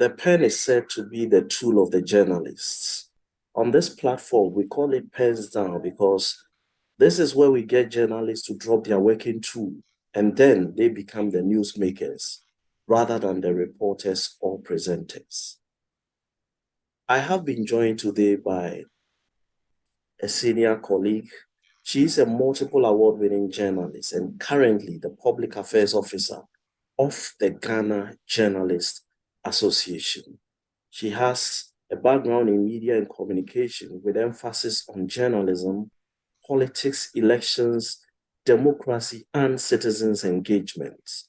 The pen is said to be the tool of the journalists. On this platform, we call it pens down because this is where we get journalists to drop their working tool and then they become the newsmakers rather than the reporters or presenters. I have been joined today by a senior colleague. She is a multiple award-winning journalist and currently the public affairs officer of the Ghana Journalists Association. She has a background in media and communication with emphasis on journalism, politics, elections, democracy, and citizens' engagement.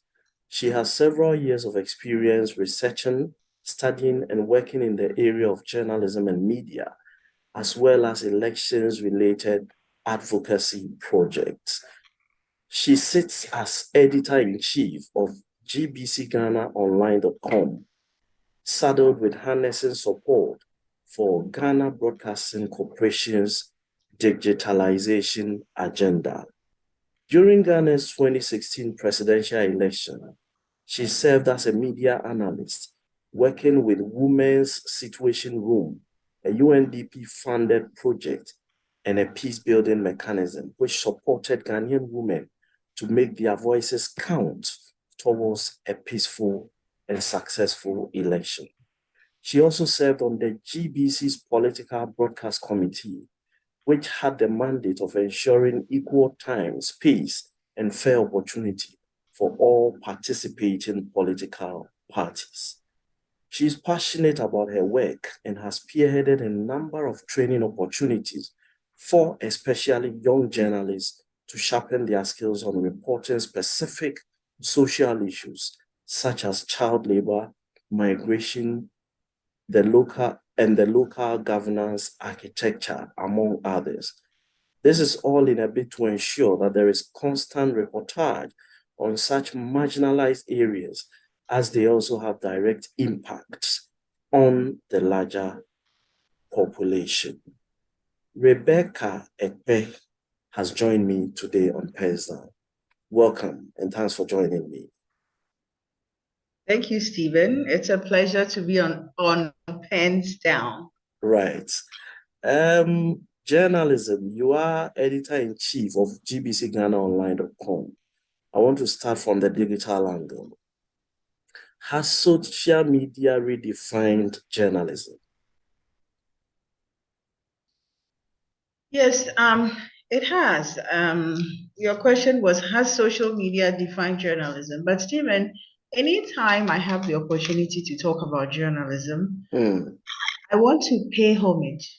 She has several years of experience researching, studying, and working in the area of journalism and media, as well as elections-related advocacy projects. She sits as editor-in-chief of gbcghanaonline.com, saddled with harnessing support for Ghana Broadcasting Corporation's digitalization agenda. During Ghana's 2016 presidential election, she served as a media analyst, working with Women's Situation Room, a UNDP-funded project and a peace-building mechanism which supported Ghanaian women to make their voices count towards a peaceful and successful election. She also served on the GBC's Political Broadcast Committee, which had the mandate of ensuring equal time, space, and fair opportunity for all participating political parties. She is passionate about her work and has spearheaded a number of training opportunities for especially young journalists to sharpen their skills on reporting specific social issues such as child labor, migration, the local governance architecture, among others. This is all in a bid to ensure that there is constant reportage on such marginalized areas as they also have direct impacts on the larger population. Rebecca Ekpe has joined me today on PENSDOWN. Welcome and thanks for joining me. Thank you, Stephen. It's a pleasure to be on PENSDOWN. Right. Journalism, you are editor-in-chief of gbcghanaonline.com. I want to start from the digital angle. Has social media redefined journalism? Yes, it has. Your question was, has social media defined journalism? But Stephen, anytime I have the opportunity to talk about journalism, I want to pay homage.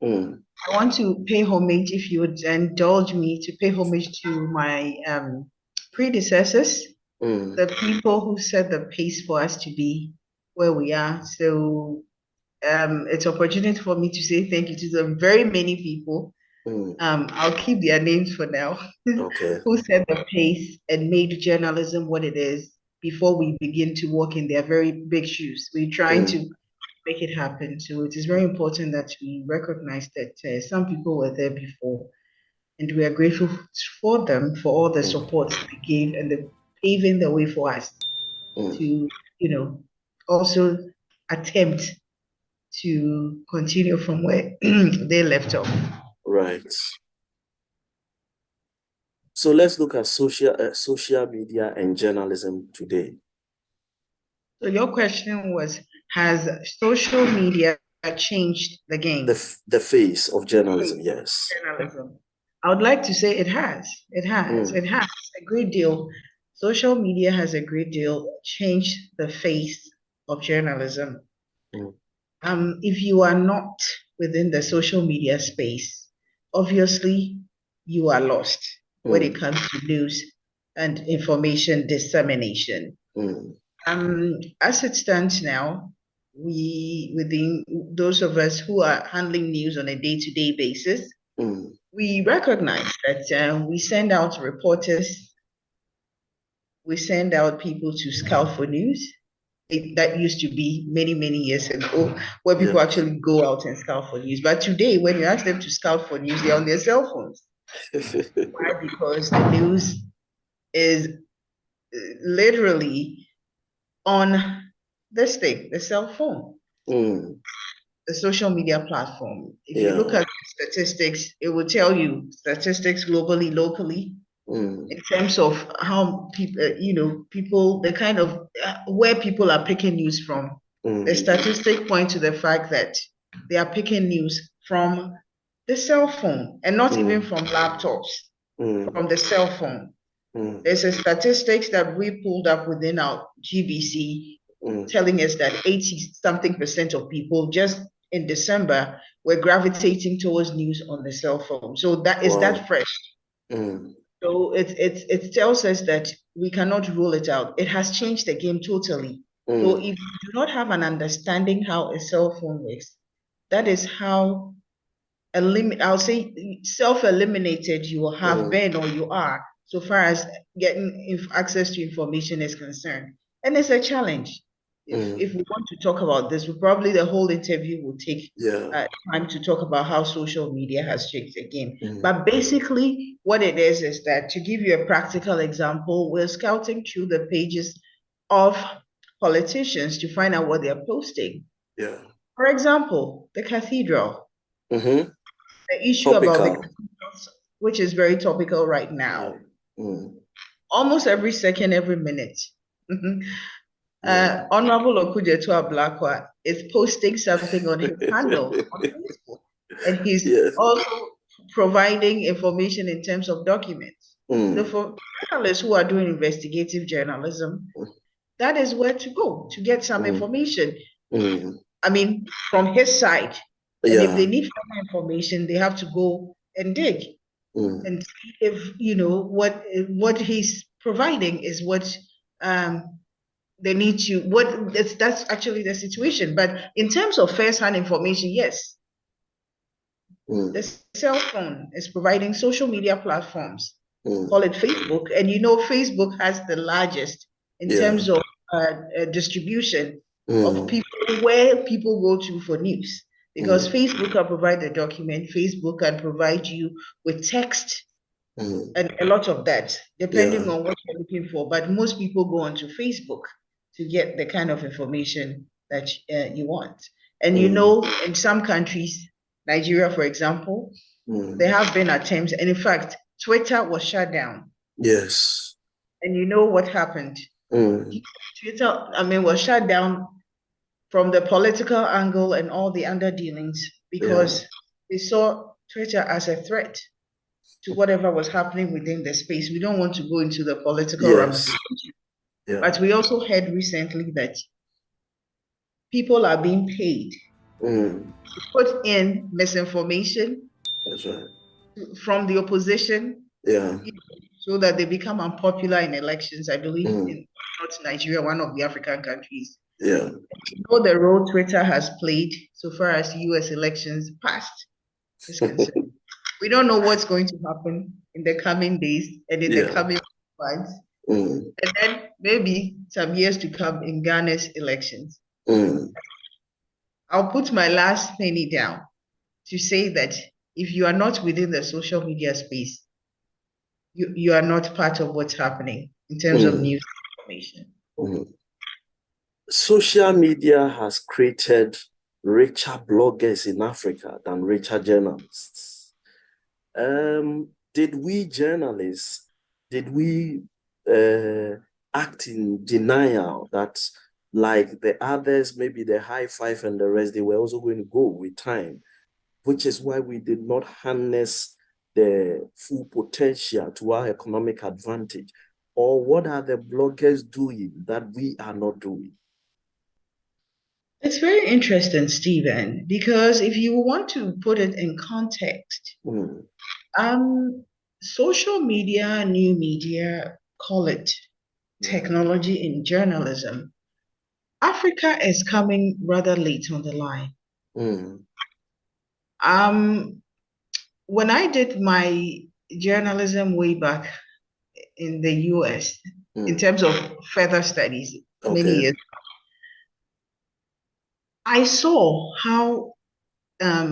I want to pay homage, if you would indulge me, to pay homage to my predecessors, the people who set the pace for us to be where we are. So it's an opportunity for me to say thank you to the very many people. I'll keep their names for now. Okay. Who set the pace and made journalism what it is before we begin to walk in their very big shoes. We're trying to make it happen. So it is very important that we recognize that some people were there before, and we are grateful for them for all the support they gave and the paving the way for us to, also attempt to continue from where they left off. Right. So let's look at social media and journalism today. So your question was, has social media changed the game? The face of journalism, yes. Journalism. I would like to say it has. It has. It has a great deal. Social media has a great deal changed the face of journalism. If you are not within the social media space, obviously you are lost when it comes to news and information dissemination. As it stands now, within those of us who are handling news on a day-to-day basis, we recognize that we send out reporters, we send out people to scout for news. That used to be many, many years ago, where people actually go out and scout for news. But today, when you ask them to scout for news, they're on their cell phones. Why? Because the news is literally on this thing, the cell phone, the social media platform. If you look at statistics, it will tell you statistics globally, locally, in terms of how people, people, the kind of where people are picking news from. The statistics point to the fact that they are picking news from the cell phone and not even from laptops, from the cell phone. There's a statistics that we pulled up within our GBC telling us that 80-something% of people just in December were gravitating towards news on the cell phone. So that is that fresh. So it tells us that we cannot rule it out. It has changed the game totally. So if you do not have an understanding how a cell phone works, that is how I'll say self-eliminated you will have been or you are, so far as getting access to information is concerned. And it's a challenge. If we want to talk about this, probably the whole interview will take time to talk about how social media has changed the game. But basically, what it is that, to give you a practical example, we're scouting through the pages of politicians to find out what they're posting. For example, the cathedral. The issue about the cathedrals, which is very topical right now. Almost every second, every minute. Honorable Okujetu Ablakwa is posting something on his handle on Facebook, and he's also providing information in terms of documents. So for journalists who are doing investigative journalism, that is where to go to get some information. I mean, from his side. And if they need further information, they have to go and dig and see if what he's providing is what they need to. That's actually the situation. But in terms of first-hand information, yes, the cell phone is providing social media platforms. Call it Facebook, and Facebook has the largest in terms of distribution of people, where people go to for news. Because Facebook can provide the document, Facebook can provide you with text and a lot of that, depending on what you're looking for. But most people go onto Facebook to get the kind of information that you want. And in some countries, Nigeria, for example, there have been attempts, and in fact, Twitter was shut down. Yes. And you know what happened? Twitter, was shut down from the political angle and all the underdealings, because they saw Twitter as a threat to whatever was happening within the space. We don't want to go into the political ramifications. But we also heard recently that people are being paid to put in misinformation. That's right. From the opposition, so that they become unpopular in elections. I believe in North Nigeria, one of the African countries. The role Twitter has played so far as US elections past is concerned. We don't know what's going to happen in the coming days and in the coming months, and then maybe some years to come in Ghana's elections. I'll put my last penny down to say that if you are not within the social media space, you are not part of what's happening in terms of news information. Social media has created richer bloggers in Africa than richer journalists. Did we journalists, act in denial that, like the others, maybe the high five and the rest, they were also going to go with time, which is why we did not harness the full potential to our economic advantage? Or what are the bloggers doing that we are not doing? It's very interesting, Stephen, because if you want to put it in context, social media, new media, call it technology in journalism, Africa is coming rather late on the line. When I did my journalism way back in the US, in terms of further studies, many years ago, I saw how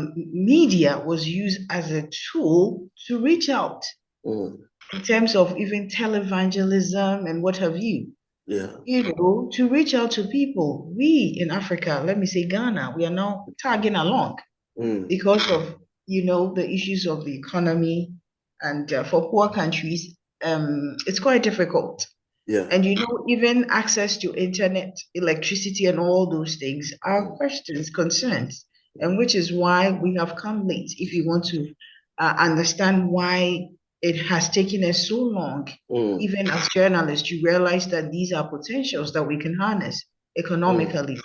media was used as a tool to reach out in terms of even televangelism and what have you. to reach out to people. We in Africa, let me say Ghana, we are now tagging along because of, the issues of the economy. And for poor countries, it's quite difficult. Yeah. And even access to internet, electricity, and all those things are questions, concerns, and which is why we have come late. If you want to understand why it has taken us so long, even as journalists, you realize that these are potentials that we can harness economically.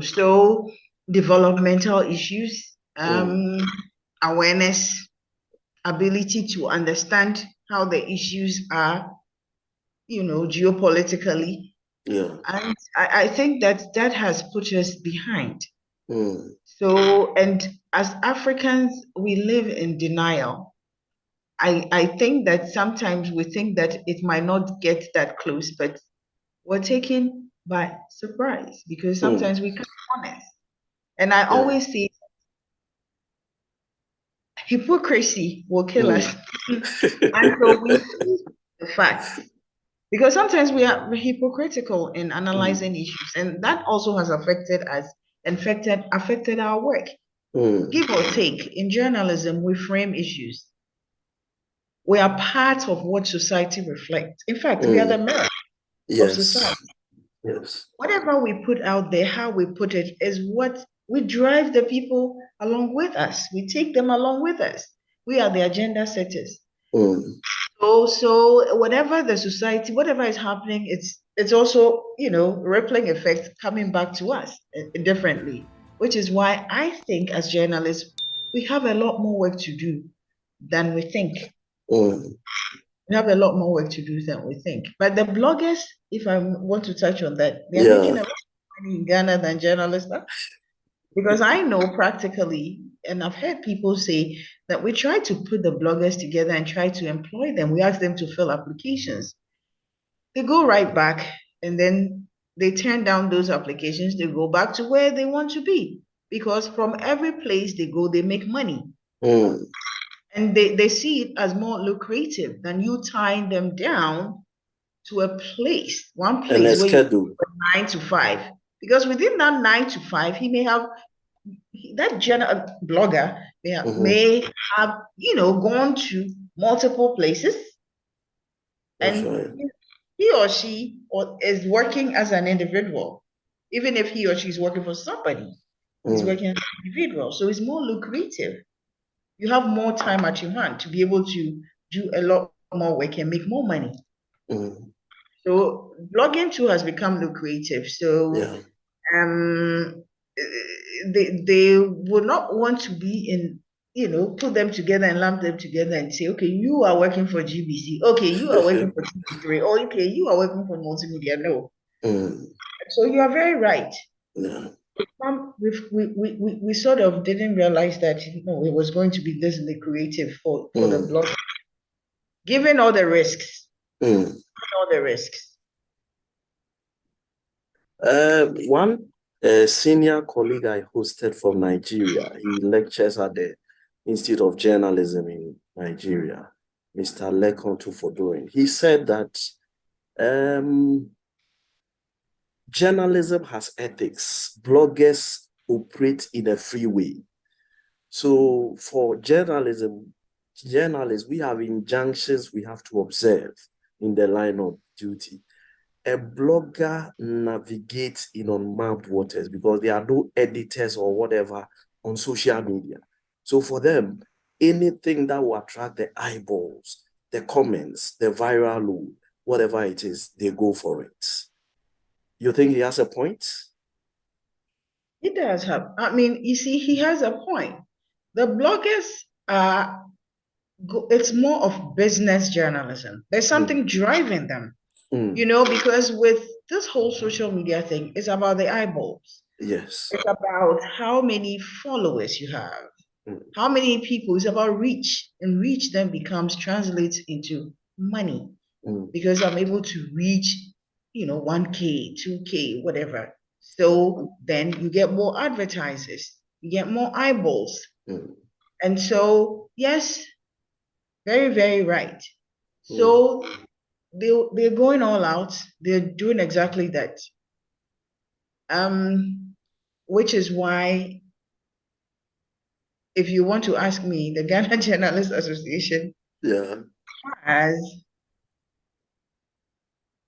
So developmental issues, awareness, ability to understand how the issues are, geopolitically. Yeah. And I think that has put us behind. So, and as Africans, we live in denial. I think that sometimes we think that it might not get that close, but we're taken by surprise because sometimes we can't be honest. And I always say hypocrisy will kill us until we see the facts. Because sometimes we are hypocritical in analyzing issues, and that also has affected us, affected our work. Give or take, in journalism, we frame issues. We are part of what society reflects. In fact, we are the mirror of society. Yes. Whatever we put out there, how we put it, is what we drive the people along with us. We take them along with us. We are the agenda setters. So whatever the society, whatever is happening, it's also, rippling effect coming back to us differently, which is why I think as journalists, we have a lot more work to do than we think. We have a lot more work to do than we think. But the bloggers, if I want to touch on that, they're making a lot more money in Ghana than journalists are. Because I know practically, and I've heard people say that we try to put the bloggers together and try to employ them. We ask them to fill applications. They go right back and then they turn down those applications. They go back to where they want to be because from every place they go, they make money. And they see it as more lucrative than you tying them down to one place where you work 9 to 5. Because within that 9 to 5, he may have that general blogger may have gone to multiple places, and he or she is working as an individual. Even if he or she is working for somebody, he's working as an individual, so it's more lucrative. You have more time at your hand to be able to do a lot more work and make more money. So blogging too has become lucrative. So they would not want to be in, put them together and lump them together and say, okay, you are working for GBC, okay, you are working for TV3, or okay, you are working for multimedia. No. So you are very right. We sort of didn't realize that it was going to be this lucrative for the blog, given all the risks. All the risks. One senior colleague I hosted from Nigeria, he lectures at the Institute of Journalism in Nigeria, Mr. Lekon Tufodoin. He said that journalism has ethics. Bloggers operate in a free way. So for journalists, we have injunctions we have to observe in the line of duty. A blogger navigates in unmapped waters because there are no editors or whatever on social media. So for them, anything that will attract the eyeballs, the comments, the viral load, whatever it is, they go for it. You think he has a point? He does have. I mean, you see, he has a point. The bloggers are, it's more of business journalism. There's something driving them, because with this whole social media thing, it's about the eyeballs. Yes. It's about how many followers you have, how many people. It's about reach, and reach then translates into money because I'm able to reach, 1K, 2K, whatever. So then you get more advertisers, you get more eyeballs. And so, yes, very, very right. So they're going all out. They're doing exactly that. Which is why, if you want to ask me, the Ghana Journalists Association has,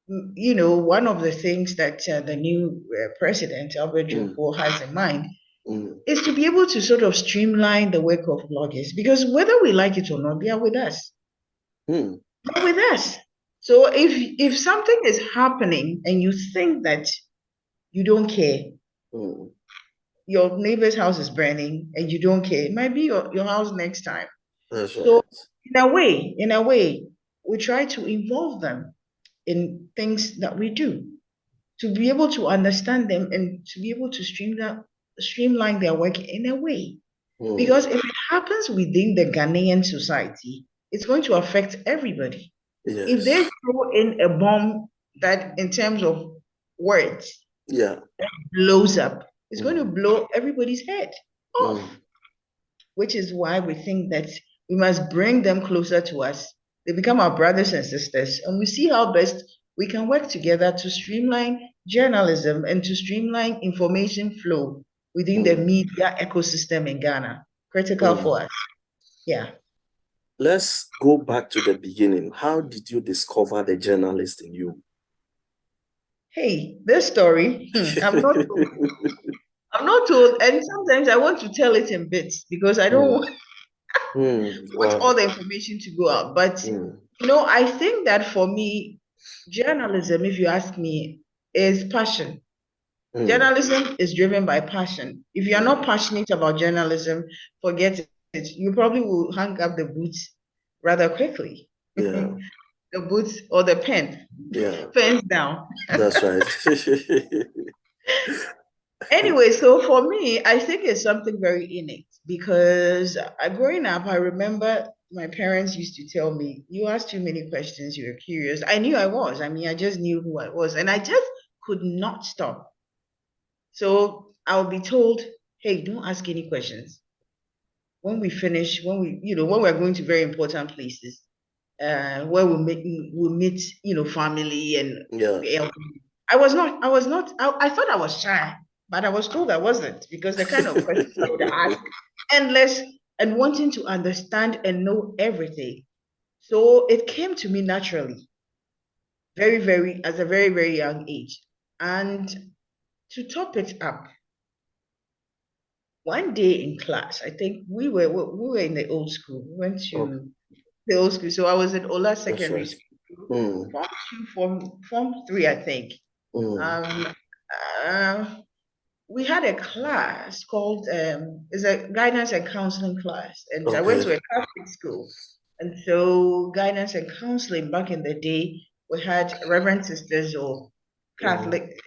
one of the things that the new president, Albert Jumbo, has in mind is to be able to sort of streamline the work of bloggers, because whether we like it or not, they are with us. They're with us. So if something is happening and you think that you don't care, your neighbor's house is burning and you don't care, it might be your house next time. That's right. So in a way, we try to involve them in things that we do, to be able to understand them and to be able to streamline their work in a way. Because if it happens within the Ghanaian society, it's going to affect everybody. Yes. If they throw in a bomb that, in terms of words, blows up, it's going to blow everybody's head off. Which is why we think that we must bring them closer to us. They become our brothers and sisters, and we see how best we can work together to streamline journalism and to streamline information flow within the media ecosystem in Ghana. Critical for us. Yeah. Let's go back to the beginning. How did you discover the journalist in you? Hey, this story, I'm not told. I'm not told, and sometimes I want to tell it in bits because I don't want all the information to go out. But I think that for me, journalism, if you ask me, is passion. Journalism is driven by passion. If you're not passionate about journalism, forget it. You probably will hang up the boots rather quickly. Yeah. The boots or the pen. Yeah. Pens down. That's right. Anyway, so for me, I think it's something very innate, because growing up, I remember my parents used to tell me, you ask too many questions, you're curious. I knew I was. I mean, I just knew who I was, and I just could not stop. So I'll be told, hey, don't ask any questions. When we finish, when we're going to very important places, where we meet, family and I thought I was shy, but I was told I wasn't, because the kind of questions I would ask, endless, and wanting to understand and know everything. So it came to me naturally, at a very, very young age. And to top it up, one day in class, I think we were in the old school. We went to the old school. So I was in Ola Secondary School, Form 3, I think. We had a class called it's a guidance and counseling class, and I went to a Catholic school, and so guidance and counseling back in the day, we had Reverend Sisters or Catholic,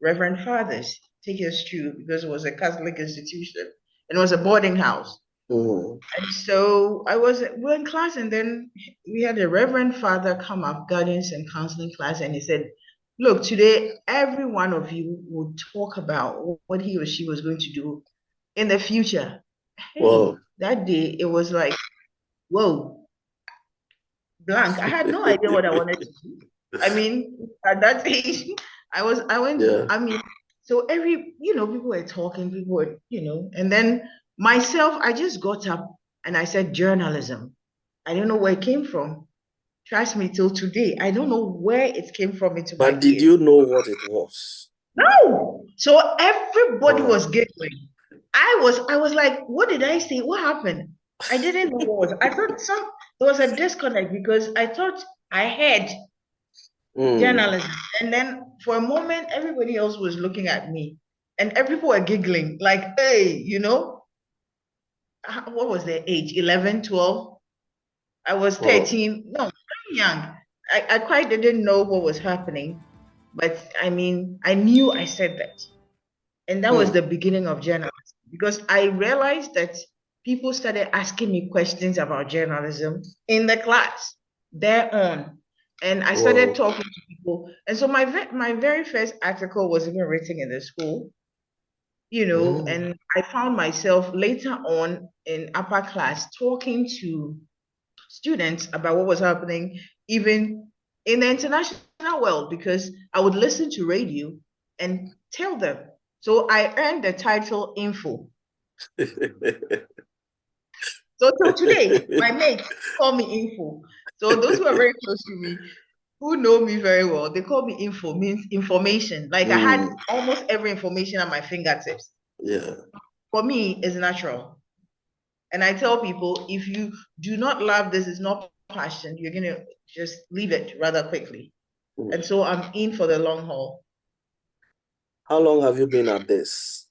Reverend Fathers take us through, because it was a Catholic institution and it was a boarding house. And so we're in class, and then we had a Reverend Father come up, guidance and counseling class, and he said, look, today every one of you would talk about what he or she was going to do in the future. Hey, that day it was like, whoa, blank. I had no idea what I wanted to do. I mean, at that age, I mean, so people were talking, people were, and then myself, I just got up and I said, journalism. I don't know where it came from. Trust me, till today, I don't know where it came from into my ears. But did you know what it was? No. So everybody was giggling. I was like, what did I say? What happened? I didn't know what was. I thought there was a disconnect, because I thought I had journalism. And then for a moment, everybody else was looking at me and people were giggling like, hey, what was their age? 11, 12? I was 13. No, very young. I quite didn't know what was happening. But I mean, I knew I said that. And that was the beginning of journalism, because I realized that people started asking me questions about journalism in the class thereon. And I started talking to people. And so my very first article was even written in the school, and I found myself later on in upper class talking to students about what was happening, even in the international world because I would listen to radio and tell them. So I earned the title Info. So till today, my mates call me Info. So those who are very close to me, who know me very well, they call me Info, means information. Like I had almost every information at my fingertips. Yeah. For me, it's natural. And I tell people, if you do not love this, it's not passion, you're going to just leave it rather quickly. And so I'm in for the long haul. How long have you been at this?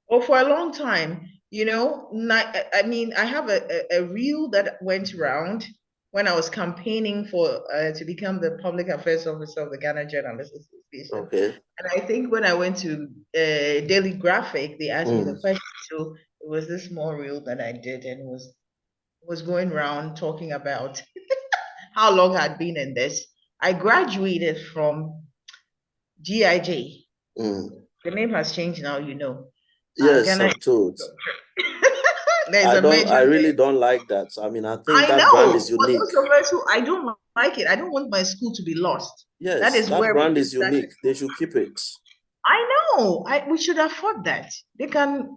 Oh, for a long time. You know, I mean, I have a reel that went around when I was campaigning for to become the public affairs officer of the Ghana Journalists Association. Okay. And I think when I went to Daily Graphic, they asked me the question. So it was this small reel that I did, and was going around talking about how long I'd been in this. I graduated from GIJ. The name has changed now, you know. Yes, Ghana. I'm told. There's a major. I really don't like that. I mean, I think I that brand know. is For unique. those of us who I don't like it, I don't want my school to be lost. Yes, that is where brand is unique. They should keep it. I know. We should afford that. They can,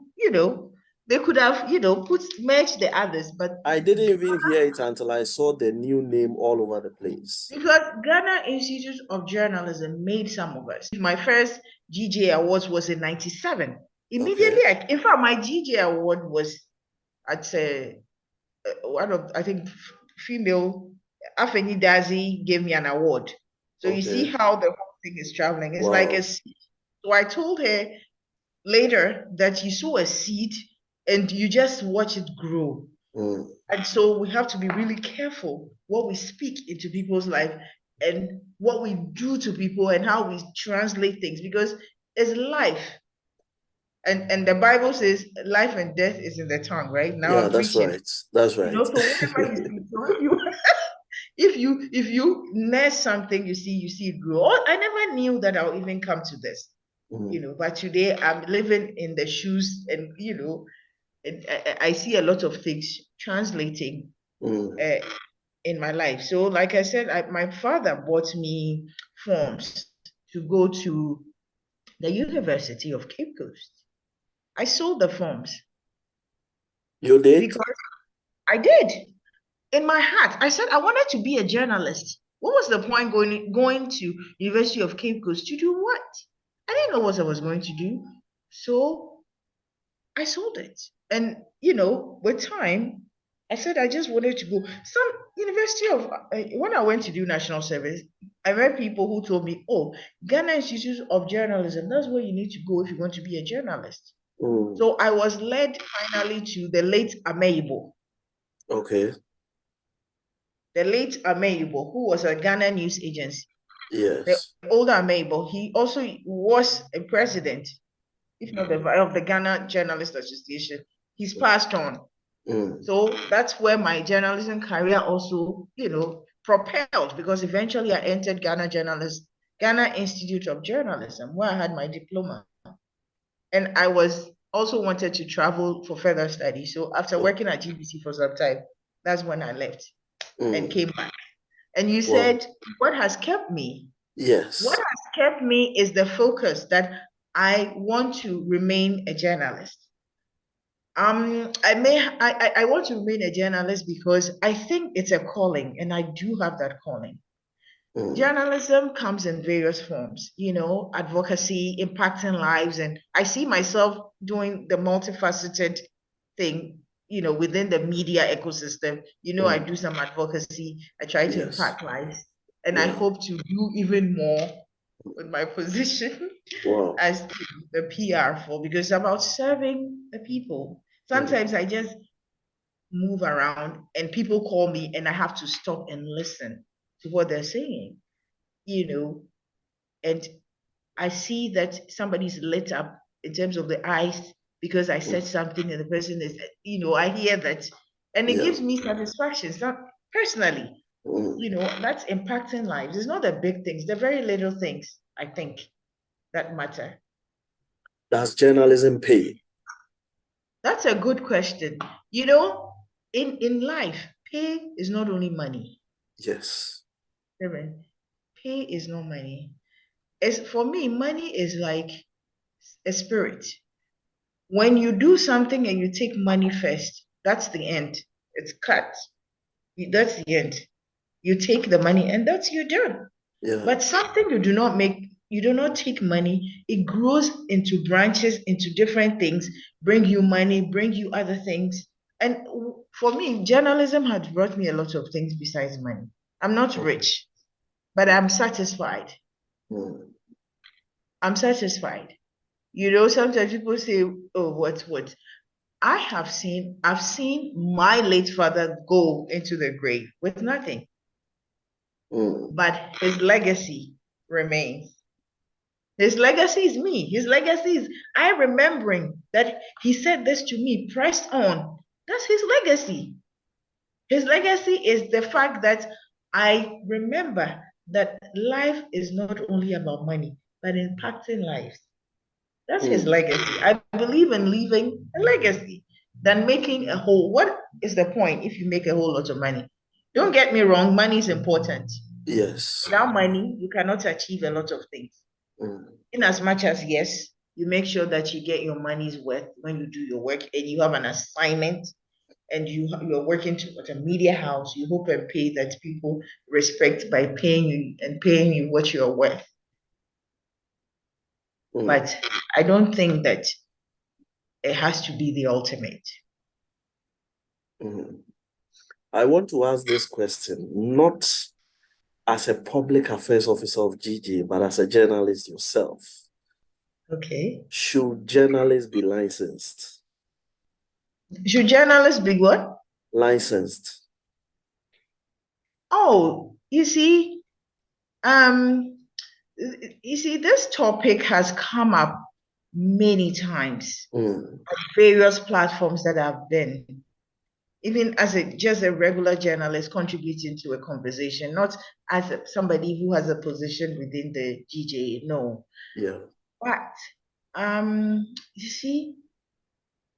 they could have, merged the others, but I didn't even hear it until I saw the new name all over the place. Because Ghana Institute of Journalism made some of us. My first GJ awards was in '97. Immediately, Okay. in fact, my GJ award was at one of, I think, female. Afeni Dazi gave me an award. So you see how the whole thing is traveling. It's like a seed. So I told her later that you sow a seed and you just watch it grow. And so we have to be really careful what we speak into people's life and what we do to people and how we translate things, because it's life. And the Bible says life and death is in the tongue, right? Now yeah, I'm that's preaching. right. That's right. So whatever you speak, so if you nurse something, you see it grow. I never knew that I'll even come to this. But today I'm living in the shoes, and I see a lot of things translating in my life. So, like I said, my father bought me forms to go to the University of Cape Coast. I sold the forms. You did? Because I did. In my heart, I said I wanted to be a journalist. What was the point going to University of Cape Coast to do what? I didn't know what I was going to do. So I sold it. And, with time, I said I just wanted to go. Some university of, when I went to do national service, I met people who told me, oh, Ghana Institute of Journalism, that's where you need to go if you want to be a journalist. So I was led finally to the late Ameibo. Okay. The late Ameibo, who was a Ghana news agency. Yes. The older Ameibo, he also was a president, if not of the Ghana Journalist Association. He's passed on. So that's where my journalism career also, propelled, because eventually I entered Ghana Institute of Journalism, where I had my diploma. And I was also wanted to travel for further study. So after working at GBC for some time, that's when I left and came back. And you said, what has kept me? Yes. What has kept me is the focus that I want to remain a journalist. I want to remain a journalist because I think it's a calling, and I do have that calling. Journalism comes in various forms, advocacy, impacting lives, and I see myself doing the multifaceted thing, within the media ecosystem. I do some advocacy, I try to impact lives, and I hope to do even more with my position as the PR because it's about serving the people. Sometimes I just move around and people call me and I have to stop and listen to what they're saying, and I see that somebody's lit up in terms of the eyes because I said something and the person is, I hear that and it gives me satisfaction. It's not personally, that's impacting lives. It's not the big things, the very little things, I think, that matter. Does journalism pay? That's a good question. In life, pay is not only money. Yes. pay is not money. For me, money is like a spirit. When you do something and you take money first, that's the end. It's cut. That's the end. You take the money and that's you're done. Yeah. But something you do not take money, it grows into branches, into different things, bring you money, bring you other things. And for me, journalism has brought me a lot of things besides money. I'm not rich, but I'm satisfied. I'm satisfied. Sometimes people say, oh, what? I've seen my late father go into the grave with nothing. But his legacy remains. His legacy is me. His legacy is I remembering that he said this to me, pressed on. That's his legacy. His legacy is the fact that I remember that life is not only about money, but impacting lives. That's his legacy. I believe in leaving a legacy than making a whole. What is the point if you make a whole lot of money? Don't get me wrong, money is important. Yes. Without money, you cannot achieve a lot of things. In as much as, yes, you make sure that you get your money's worth when you do your work and you have an assignment and you're working at a media house, you hope and pay that people respect by paying you what you're worth. But I don't think that it has to be the ultimate. I want to ask this question, not as a public affairs officer of GIJ, but as a journalist yourself. Okay. Should journalists be licensed? Should journalists be what? Licensed. Oh, you see, this topic has come up many times on various platforms that I've been, even as just a regular journalist contributing to a conversation, not as somebody who has a position within the GJ. No. Yeah. But you see,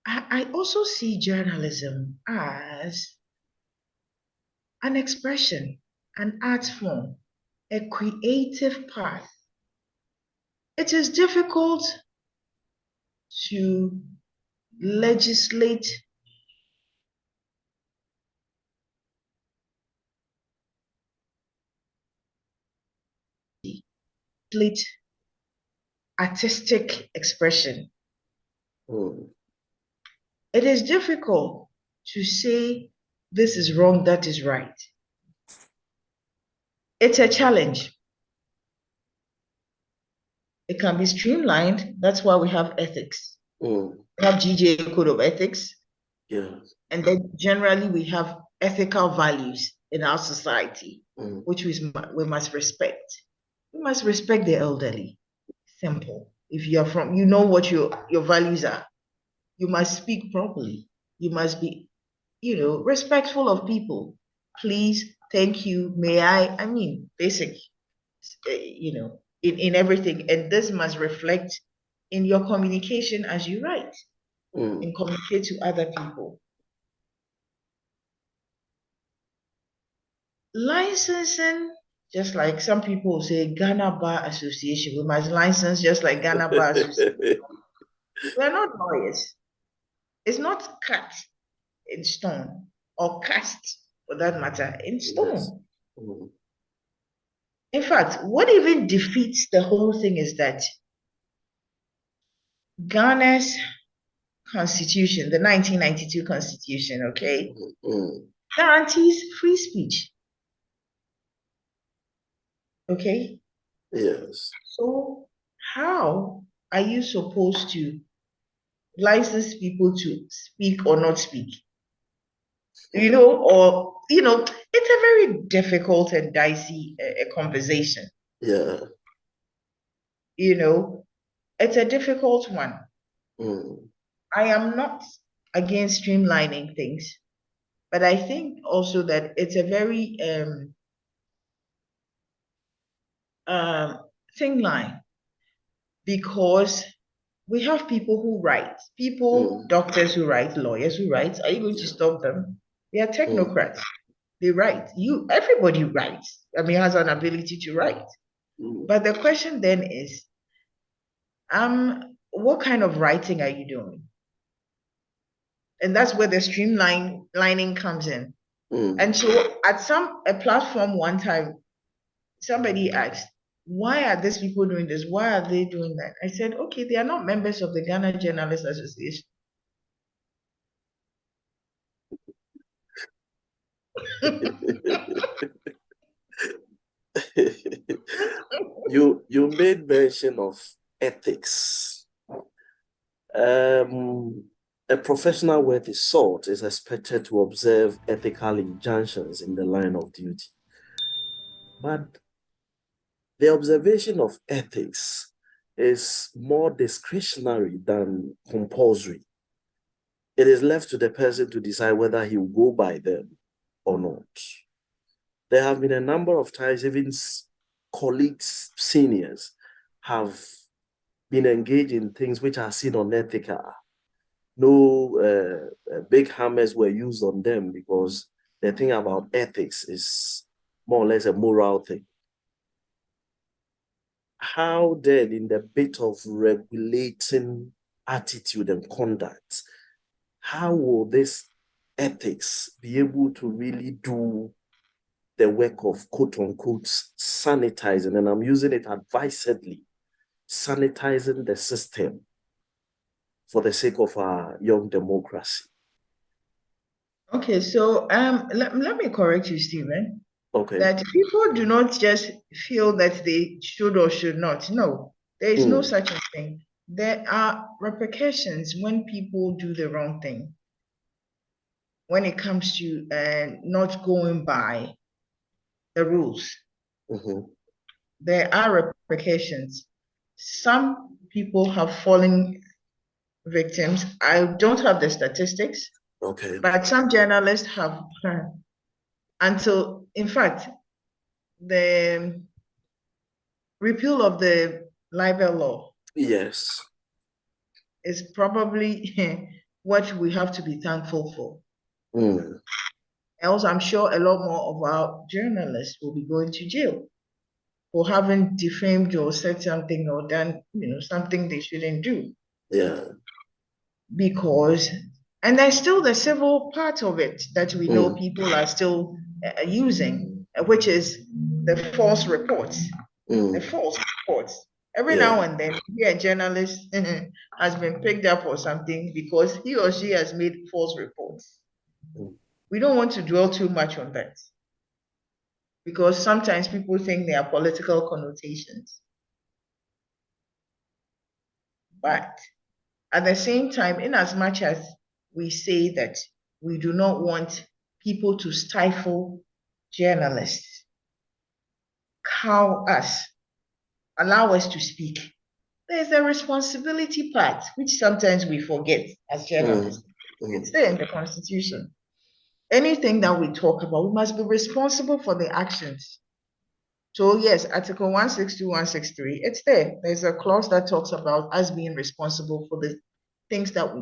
I also see journalism as an expression, an art form, a creative path. It is difficult to legislate artistic expression. It is difficult to say this is wrong, that is right. It's a challenge. It can be streamlined. That's why we have ethics. We have GJ Code of Ethics. Yeah. And then generally we have ethical values in our society, which we must respect. We must respect the elderly. Simple. If you're you know what your values are. You must speak properly. You must be, respectful of people. Please, thank you, may I mean, basic, in everything. And this must reflect in your communication as you write and communicate to other people. Licensing, just like some people say, Ghana Bar Association, we must license just like Ghana Bar Association. We're not lawyers. It's not cut in stone or cast, for that matter, in stone. Yes. In fact, what even defeats the whole thing is that Ghana's constitution, the 1992 constitution, okay, guarantees free speech. Okay? Yes. So how are you supposed to license people to speak or not speak? It's a very difficult and dicey conversation. Yeah. It's a difficult one. I am not against streamlining things, but I think also that it's a very thin line, because we have people who write, doctors who write, lawyers who write. Are you going to stop them? They are technocrats. They write. Everybody writes. I mean, has an ability to write. But the question then is, what kind of writing are you doing? And that's where the streamlining comes in. And so at a platform one time, somebody asked, why are these people doing this? Why are they doing that? I said, okay, they are not members of the Ghana Journalists Association. You made mention of ethics. A professional worthy sort is expected to observe ethical injunctions in the line of duty. But the observation of ethics is more discretionary than compulsory. It is left to the person to decide whether he will go by them or not. There have been a number of times, even colleagues, seniors, have been engaged in things which are seen unethical. No big hammers were used on them because the thing about ethics is more or less a moral thing. How then, in the bit of regulating attitude and conduct, how will this ethics be able to really do the work of quote unquote sanitizing? And I'm using it advisedly, sanitizing the system for the sake of our young democracy. Okay, so let me correct you, Stephen. Okay. That people do not just feel that they should or should not. No, there is no such a thing. There are repercussions when people do the wrong thing. When it comes to not going by the rules, there are repercussions. Some people have fallen victims. I don't have the statistics. Okay. But some journalists have until, in fact, the repeal of the libel law. Yes. Is probably what we have to be thankful for. Else, I'm sure a lot more of our journalists will be going to jail for having defamed or said something or done, something they shouldn't do. Yeah. Because, and there's still the civil part of it that we know people are still using, which is the false reports. The false reports. Every now and then, a journalist has been picked up or something because he or she has made false reports. We don't want to dwell too much on that because sometimes people think they are political connotations. But at the same time, in as much as we say that we do not want people to stifle journalists, cow us, allow us to speak, there's a responsibility part, which sometimes we forget as journalists. It's there in the Constitution. Anything that we talk about, we must be responsible for the actions. So yes, Article 162, 163, it's there. There's a clause that talks about us being responsible for the things that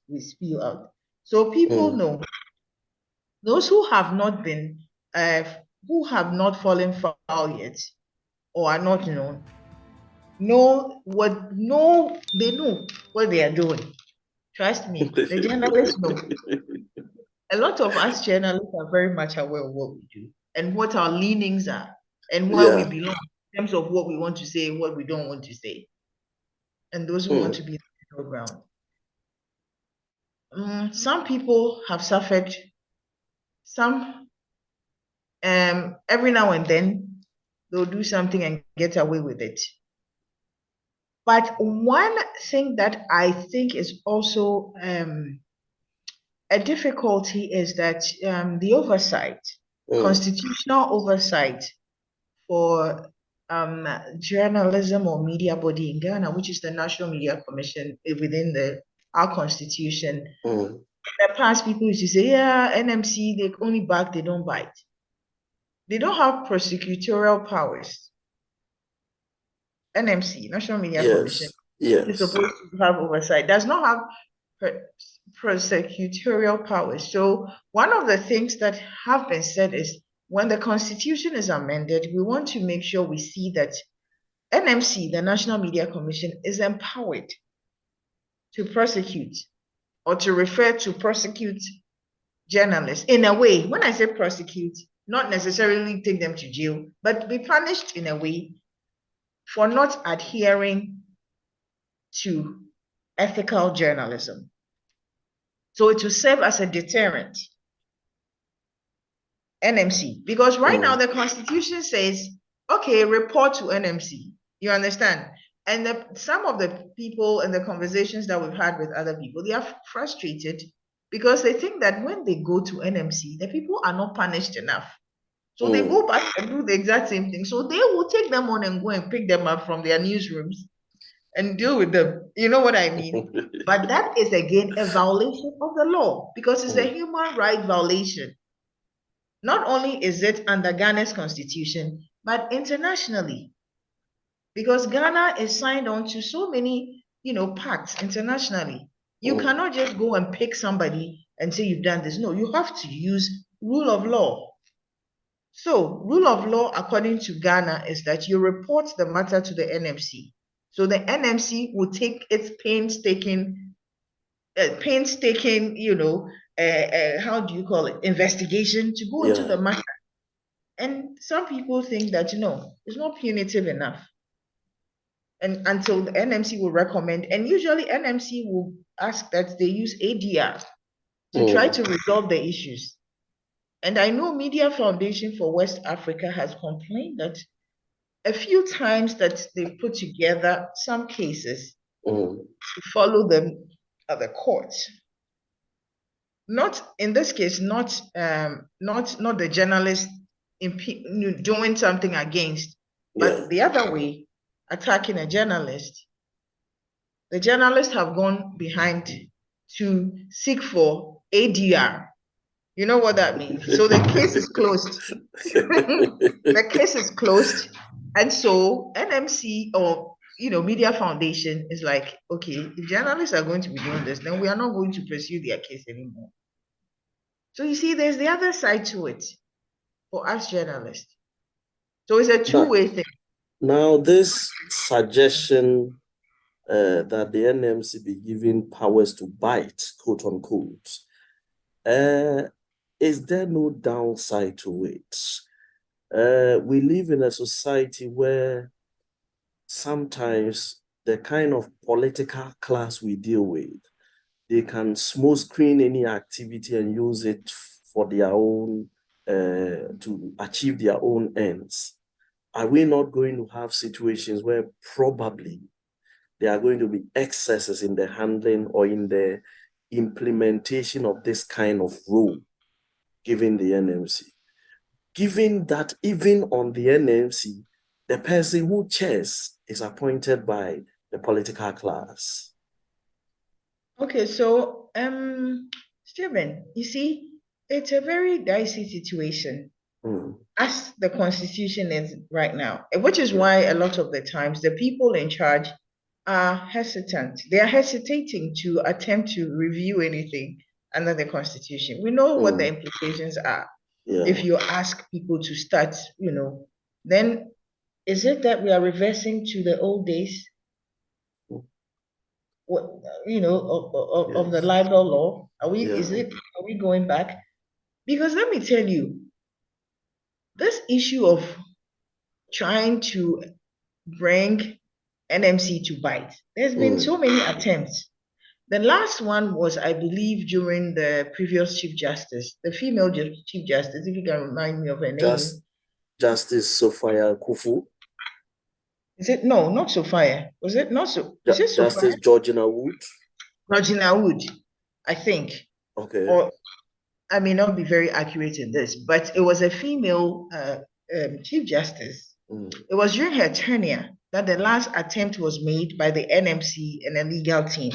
we spew out. So people know, those who have not been, who have not fallen foul yet, or are not known, they know what they are doing. Trust me, the journalists know. A lot of us journalists are very much aware of what we do and what our leanings are and where we belong in terms of what we want to say, what we don't want to say, and those who want to be in the middle ground. Some people have suffered. Some, every now and then, they'll do something and get away with it. But one thing that I think is also a difficulty is that the oversight, constitutional oversight for journalism or media body in Ghana, which is the National Media Commission within our constitution. In the past, people used to say, yeah, NMC, they only bark, they don't bite. They don't have prosecutorial powers. NMC, National Media Commission, is supposed to have oversight, does not have prosecutorial powers. So one of the things that have been said is when the Constitution is amended, we want to make sure we see that NMC, the National Media Commission, is empowered to prosecute or to refer to prosecute journalists in a way. When I say prosecute, not necessarily take them to jail, but be punished in a way for not adhering to ethical journalism. So it will serve as a deterrent. NMC, because right now the Constitution says, okay, report to NMC. You understand? And some of the people and the conversations that we've had with other people, they are frustrated because they think that when they go to NMC, the people are not punished enough. So they go back and do the exact same thing. So they will take them on and go and pick them up from their newsrooms and deal with them. You know what I mean? But that is again a violation of the law because it's a human right violation. Not only is it under Ghana's constitution, but internationally. Because Ghana is signed on to so many, pacts internationally. You cannot just go and pick somebody and say you've done this. No, you have to use rule of law. So rule of law, according to Ghana, is that you report the matter to the NMC. So the NMC will take its painstaking, how do you call it, investigation to go into the matter. And some people think that, it's not punitive enough. And until the NMC will recommend, and usually NMC will ask that they use ADR to try to resolve the issues. And I know Media Foundation for West Africa has complained that a few times that they put together some cases to follow them at the courts. Not in this case, not the journalist doing something against, but the other way, attacking a journalist. The journalists have gone behind to seek for ADR. You know what that means? So the case is closed. The case is closed. And so NMC or Media Foundation is like, okay, if journalists are going to be doing this, then we are not going to pursue their case anymore. So you see, there's the other side to it for us journalists. So it's a two-way thing. Now, this suggestion that the NMC be given powers to bite, quote unquote, is there no downside to it? We live in a society where sometimes the kind of political class we deal with, they can smoke screen any activity and use it for their own, to achieve their own ends. Are we not going to have situations where probably there are going to be excesses in the handling or in the implementation of this kind of role given the NMC? Given that even on the NMC, the person who chairs is appointed by the political class. Okay, so Stephen, you see, it's a very dicey situation as the Constitution is right now, which is why a lot of the times the people in charge are hesitant. They are hesitating to attempt to review anything under the Constitution. We know what the implications are. If you ask people to start, then is it that we are reversing to the old days? Of the libel law? Are we going back? Because let me tell you, this issue of trying to bring NMC to bite, there's been so many attempts. The last one was, I believe, during the previous Chief Justice, the female Chief Justice, if you can remind me of her name. Justice Sophia Kufu. Is it? No, not Sophia. Was it not so? Is it Justice Sophia? Georgina Wood. Georgina Wood, I think. Okay. Or I may not be very accurate in this, but it was a female Chief Justice. It was during her tenure that the last attempt was made by the NMC and a legal team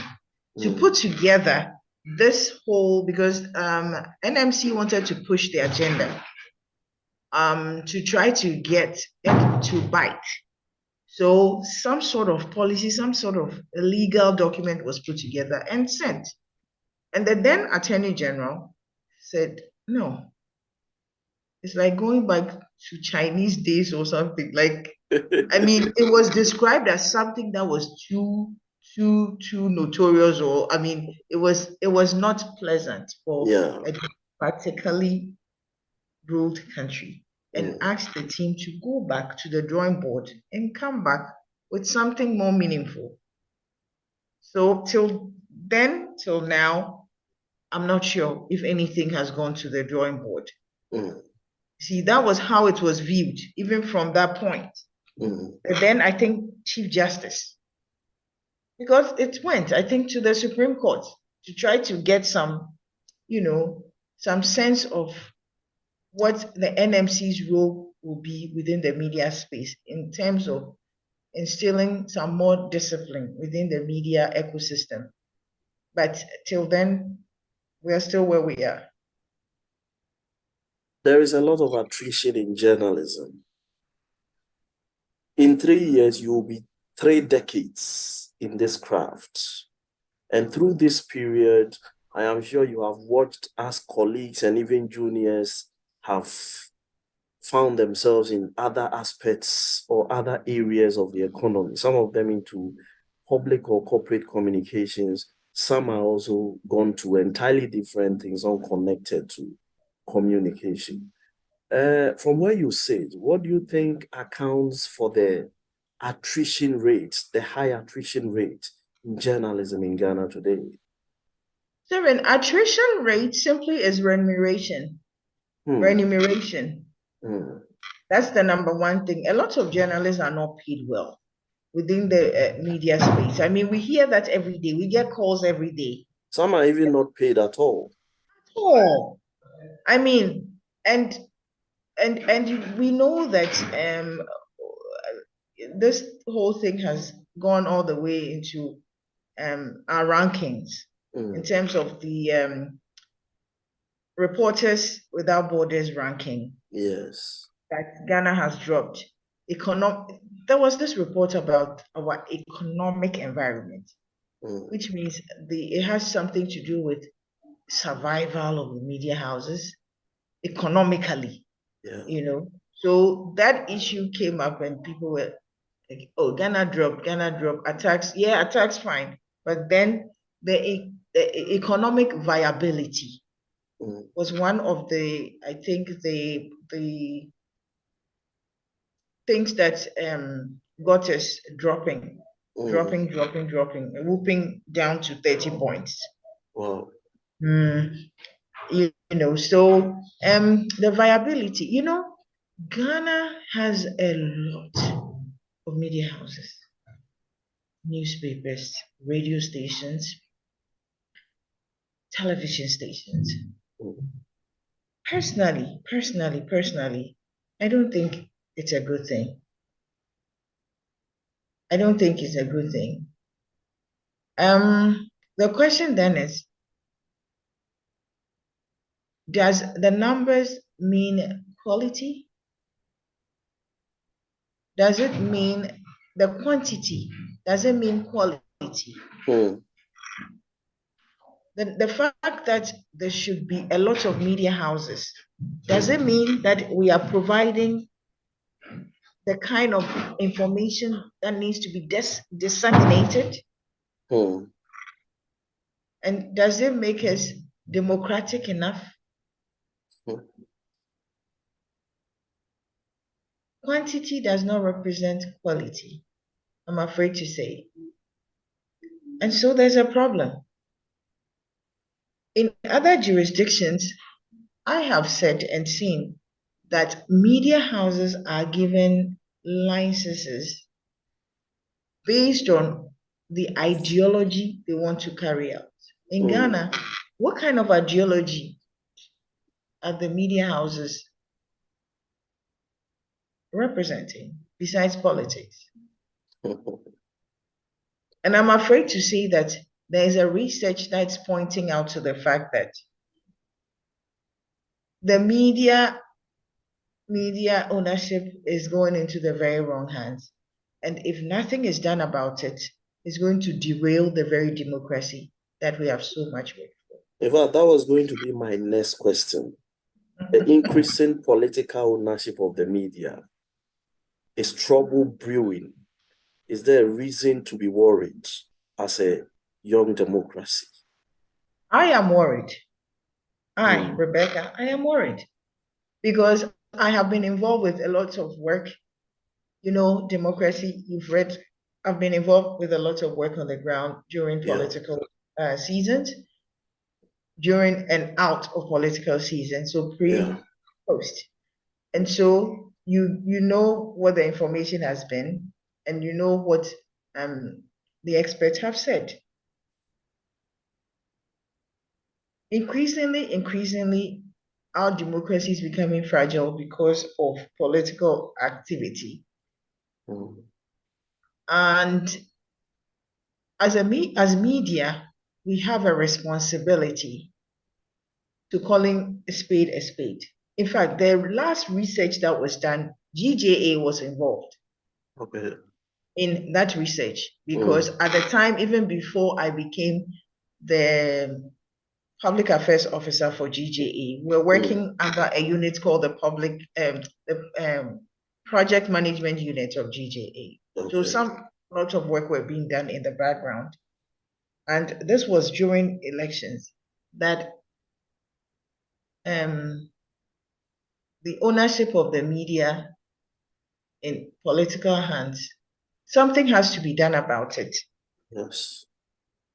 to put together this whole, because NMC wanted to push the agenda to try to get it to bite. So some sort of policy, some sort of legal document was put together and sent. And the then Attorney General said, no, it's like going back to Chinese days or something. Like, I mean, it was described as something that was too notorious, or I mean, it was not pleasant for a practically ruled country, and asked the team to go back to the drawing board and come back with something more meaningful. So till then, till now, I'm not sure if anything has gone to the drawing board. See, that was how it was viewed, even from that point. But then I think Chief Justice, because it went, I think, to the Supreme Court to try to get some, some sense of what the NMC's role will be within the media space in terms of instilling some more discipline within the media ecosystem. But till then, we are still where we are. There is a lot of attrition in journalism. In 3 years, you will be 3 decades in this craft. And through this period, I am sure you have watched as colleagues and even juniors have found themselves in other aspects or other areas of the economy, some of them into public or corporate communications. Some are also gone to entirely different things unconnected to communication. From where you sit, what do you think accounts for the attrition rate, the high attrition rate in journalism in Ghana today? So an attrition rate simply is remuneration. Remuneration. That's the number one thing. A lot of journalists are not paid well within the media space. I mean, we hear that every day. We get calls every day. Some are even not paid at all. Oh, I mean, and we know that this whole thing has gone all the way into our rankings in terms of the Reporters Without Borders ranking. Yes. That Ghana has dropped. There was this report about our economic environment, which means it has something to do with survival of the media houses economically. So that issue came up and people were like, oh, Ghana dropped, attacks. Yeah, attacks fine. But then the economic viability was one of the, I think, the things that got us dropping, whooping down to 30 points. Wow. So the viability, Ghana has a lot of media houses, newspapers, radio stations, television stations. Personally, I don't think it's a good thing. I don't think it's a good thing. The question then is, does the numbers mean quality? Does it mean the quantity? Does it mean quality? The fact that there should be a lot of media houses, does it mean that we are providing the kind of information that needs to be disseminated? And does it make us democratic enough? Quantity does not represent quality, I'm afraid to say. And so there's a problem. In other jurisdictions, I have said and seen that media houses are given licenses based on the ideology they want to carry out. In Ghana, what kind of ideology are the media houses representing besides politics? And I'm afraid to say that there is a research that's pointing out to the fact that the media ownership is going into the very wrong hands. And if nothing is done about it, it's going to derail the very democracy that we have so much worked for. In fact, that was going to be my next question. The increasing political ownership of the media. Is trouble brewing? Is there a reason to be worried as a young democracy? I am worried. Rebecca, I am worried because I have been involved with a lot of work. Democracy, you've read, I've been involved with a lot of work on the ground during political seasons, during and out of political season, so post. And so you know what the information has been, and you know what the experts have said. Increasingly, our democracy is becoming fragile because of political activity. And as media, we have a responsibility to calling a spade a spade. In fact, the last research that was done, GJA was involved in that research because at the time, even before I became the public affairs officer for GJA, we're working under a unit called the project management unit of GJA. So lots of work were being done in the background. And this was during elections that the ownership of the media in political hands, something has to be done about it. Yes.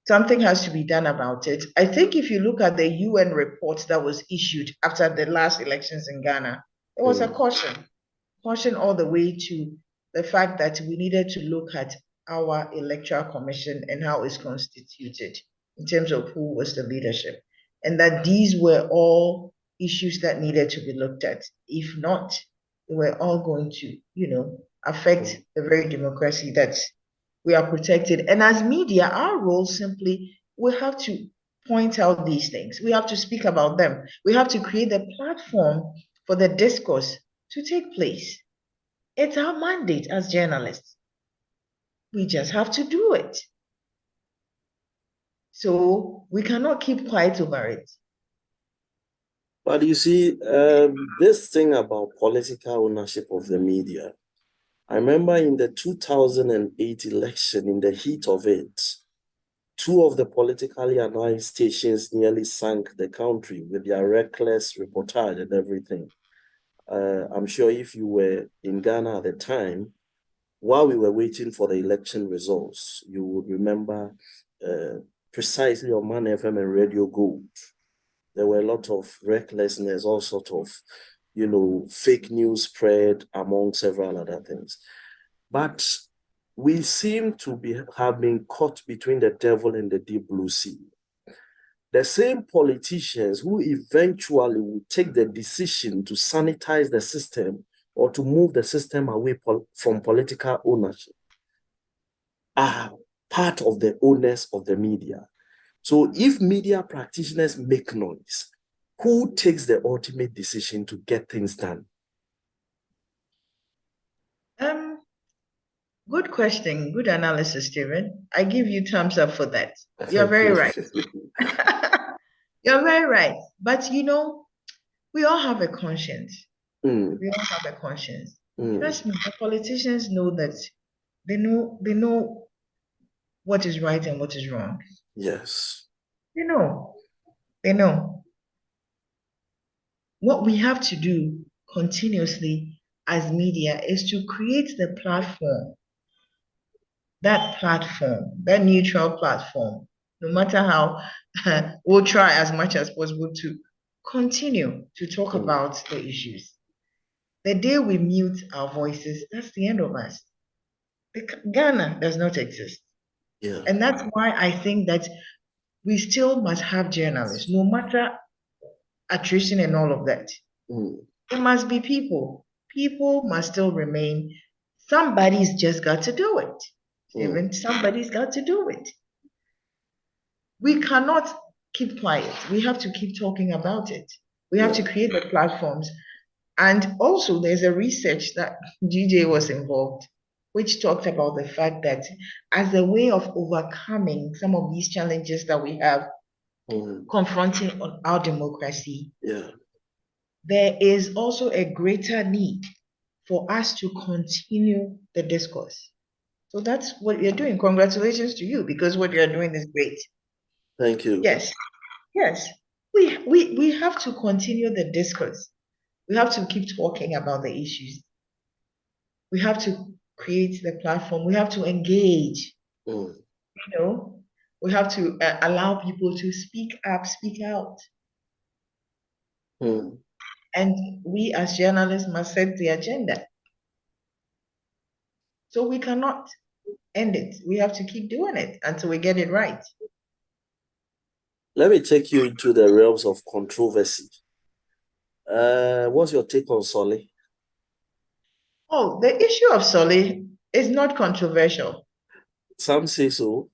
Something has to be done about it. I think if you look at the UN report that was issued after the last elections in Ghana, there was a caution all the way to the fact that we needed to look at our electoral commission and how it's constituted in terms of who was the leadership, and that these were all issues that needed to be looked at. If not, they were all going to, affect the very democracy that we are protected. And as media, our role simply, we have to point out these things. We have to speak about them. We have to create a platform for the discourse to take place. It's our mandate as journalists. We just have to do it. So we cannot keep quiet over it. But you see, this thing about political ownership of the media, I remember in the 2008 election, in the heat of it, two of the politically aligned stations nearly sank the country with their reckless reportage and everything. I'm sure if you were in Ghana at the time, while we were waiting for the election results, you would remember precisely on Man FM and Radio Gold, there were a lot of recklessness, all sort of, fake news spread among several other things. But we seem to have been caught between the devil and the deep blue sea. The same politicians who eventually will take the decision to sanitize the system or to move the system away from political ownership are part of the owners of the media. So if media practitioners make noise, who takes the ultimate decision to get things done? Good question. Good analysis, Stephen. I give you thumbs up for that. You're very right. You're very right. But we all have a conscience. We all have a conscience. Trust me, the politicians know that they know what is right and what is wrong. Yes. They know. What we have to do continuously as media is to create the platform, that neutral platform, no matter how we'll try as much as possible to continue to talk about the issues. The day we mute our voices, that's the end of us. Ghana does not exist. Yeah. And that's why I think that we still must have journalists, no matter attrition and all of that. It must be people. People must still remain. Somebody's just got to do it. Even somebody's got to do it. We cannot keep quiet. We have to keep talking about it. We have to create the platforms. And also, there's a research that GJ was involved, which talked about the fact that as a way of overcoming some of these challenges that we have, confronting our democracy, yeah, there is also a greater need for us to continue the discourse. So that's what you're doing. Congratulations to you, because what you're doing is great. thank you. Yes, yes. We have to continue the discourse. We have to keep talking about the issues. We have to create the platform. We have to engage. Mm. You know, we have to allow people to speak up, speak out. Mm. And we as journalists must set the agenda. So we cannot end it. We have to keep doing it until we get it right. Let me take you into the realms of controversy. What's your take on Solly? Oh, the issue of Solly is not controversial. Some say so.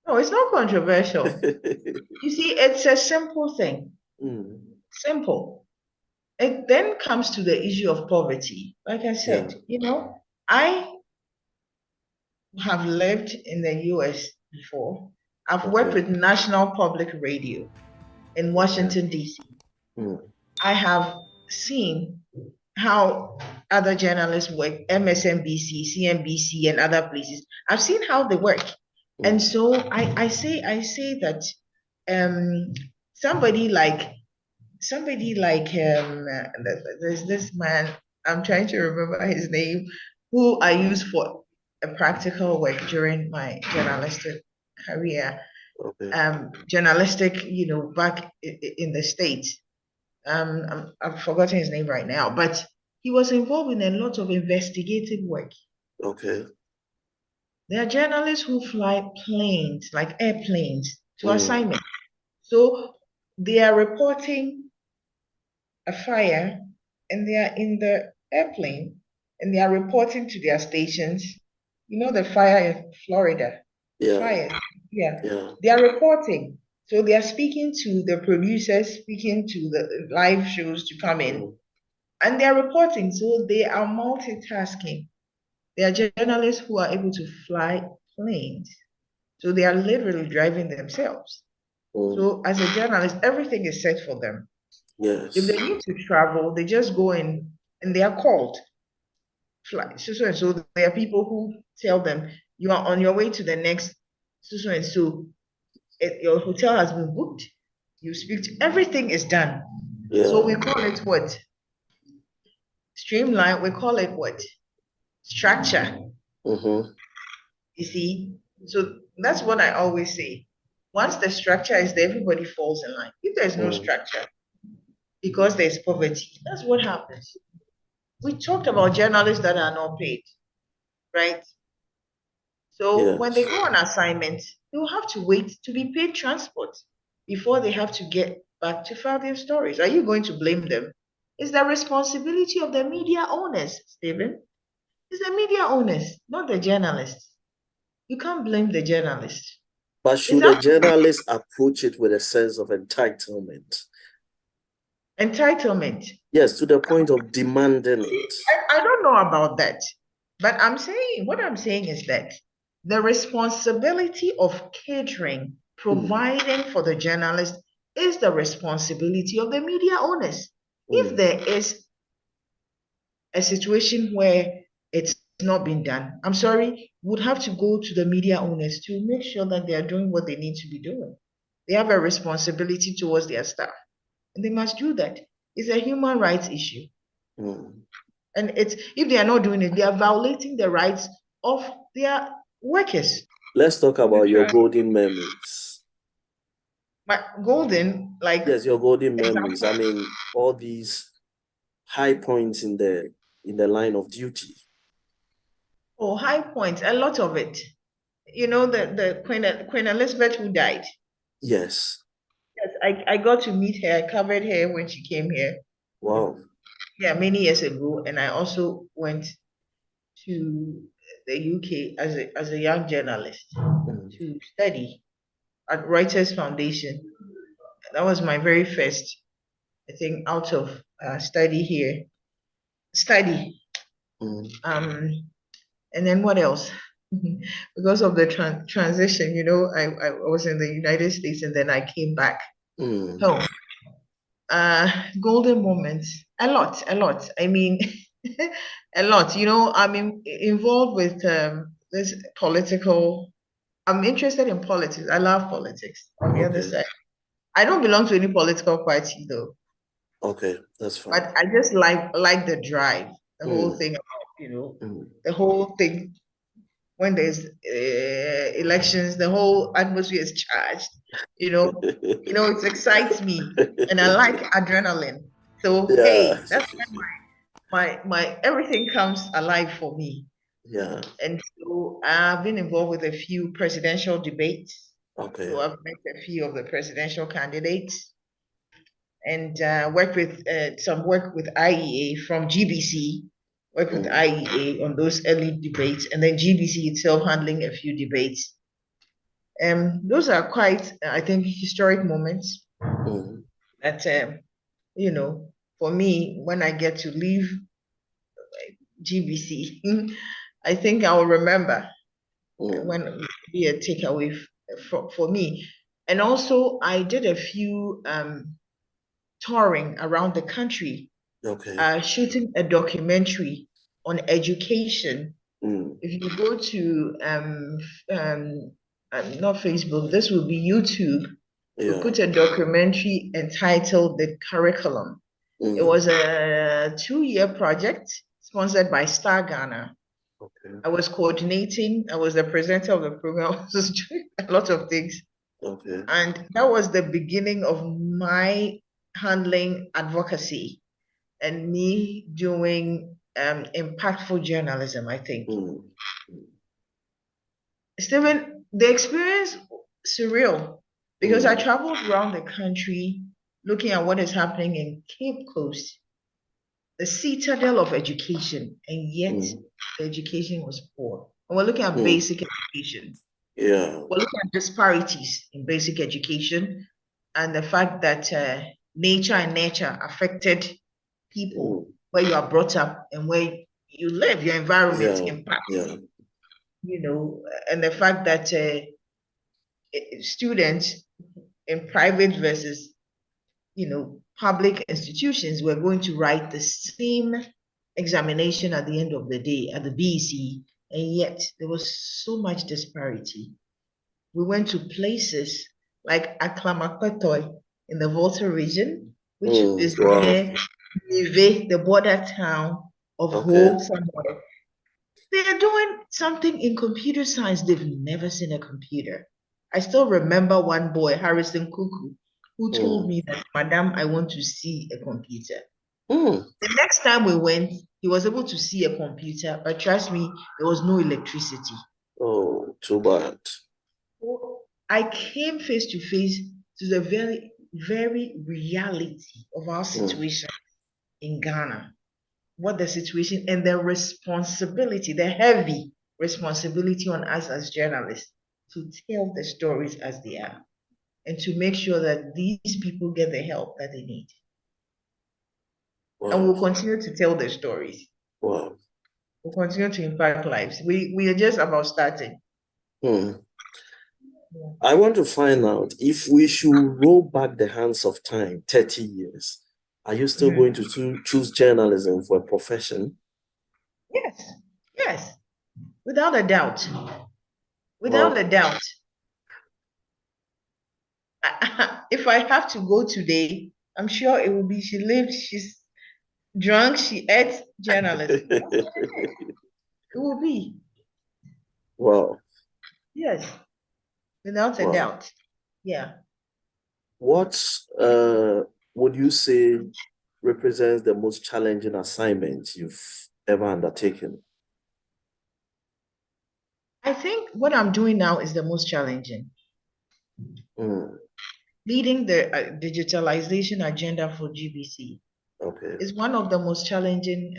No, it's not controversial. You see, it's a simple thing. Mm. Simple. It then comes to the issue of poverty. Like I said, I have lived in the US before. I've worked with National Public Radio in Washington, D.C. Mm. I have seen how other journalists work, MSNBC, CNBC, and other places. I've seen how they work. And so I say that somebody like there's this man, I'm trying to remember his name, who I used for a practical work during my journalistic career. Journalistic, back in the States. I've forgotten his name right now, but he was involved in a lot of investigative work. Okay. There are journalists who fly planes, like airplanes, to assignment. So they are reporting a fire and they are in the airplane and they are reporting to their stations. You know the fire in Florida? Yeah. Fire. Yeah. They are reporting. So they are speaking to the producers, speaking to the live shows to come in. And they are reporting. So they are multitasking. They are journalists who are able to fly planes. So they are literally driving themselves. So as a journalist, everything is set for them. Yes. If they need to travel, they just go in and they are called. Fly. So there are people who tell them you are on your way to the next and so your hotel has been booked. You speak to everything is done. Yeah. So we call it what? Streamline. We call it what? Structure. You see? So that's what I always say. Once the structure is there, everybody falls in line. If there's no structure, because there's poverty, that's what happens. We talked about journalists that are not paid, right? So when they go on assignment, they'll have to wait to be paid transport before they have to get back to file their stories. Are you going to blame them? It's the responsibility of the media owners, Stephen. It's the media owners, not the journalists. You can't blame the journalists. But should a journalist approach it with a sense of entitlement? Entitlement? Yes, to the point of demanding it. I don't know about that. But what I'm saying is that the responsibility of catering, providing for the journalist is the responsibility of the media owners. If there is a situation where it's not been done, I'm sorry, would have to go to the media owners to make sure that they are doing what they need to be doing. They have a responsibility towards their staff, and they must do that. It's a human rights issue. And if they are not doing it, they are violating the rights of their workers. Let's talk about your golden memories. My golden, like yes, your golden memories. I mean, all these high points in the line of duty. Oh, high points, a lot of it. You know, the Queen Elizabeth who died. Yes. Yes, I got to meet her. I covered her when she came here. Wow. Yeah, many years ago, and I also went to the UK as a young journalist to study at Reuters Foundation. That was my very first, I think, out of study here. Study. And then what else? because of the transition. I was in the United States and then I came back home. Golden moments, a lot. I mean, a lot. I'm involved with this political. I'm interested in politics. I love politics. On the other side, I don't belong to any political party though. Okay, that's fine. But I just like the drive, the whole thing, the whole thing. When there's elections, the whole atmosphere is charged. It excites me, and I like adrenaline. So Yeah. hey, that's when my everything comes alive for me. Yeah. And so I've been involved with a few presidential debates. Okay. So I've met a few of the presidential candidates and some work with IEA from GBC, work with IEA on those early debates, and then GBC itself handling a few debates. Those are quite, I think, historic moments that, for me, when I get to leave GBC, I think I will remember when be a takeaway for me. And also, I did a few touring around the country, shooting a documentary on education. If you go to not Facebook, this will be YouTube. We put a documentary entitled The Curriculum. It was a 2-year project sponsored by Star Ghana. I was coordinating. I was the presenter of the program. I was doing a lot of things. And that was the beginning of my handling advocacy and me doing impactful journalism, I think. Stephen, the experience surreal because I traveled around the country looking at what is happening in Cape Coast, the citadel of education, and yet the education was poor. And we're looking at basic education. Yeah. We're looking at disparities in basic education and the fact that nature and nurture affected people where you are brought up and where you live, your environment impact. And the fact that students in private versus public institutions were going to write the same examination at the end of the day at the BEC, and yet there was so much disparity. We went to places like Aklamakpetoy in the Volta region, which is near Nive, the border town of Ho somewhere. They are doing something in computer science. They've never seen a computer. I still remember one boy, Harrison Kuku, who told me that, Madam, I want to see a computer. The next time we went, he was able to see a computer, but trust me, there was no electricity. Oh, too bad. I came face to face to the very, very reality of our situation in Ghana. What the situation and the responsibility, the heavy responsibility on us as journalists to tell the stories as they are and to make sure that these people get the help that they need. Wow. And we'll continue to tell the stories. Wow. We'll continue to impact lives. We are just about starting. I want to find out if we should roll back the hands of time 30 years. Are you still going to choose journalism for a profession? Yes, yes, without a doubt. Without a doubt. If I have to go today, I'm sure it will be she lived, she's drunk, she ate journalism. It will be. Wow. Yes, without a doubt. Yeah. What would you say represents the most challenging assignment you've ever undertaken? I think what I'm doing now is the most challenging. Leading the digitalization agenda for GBC is one of the most challenging.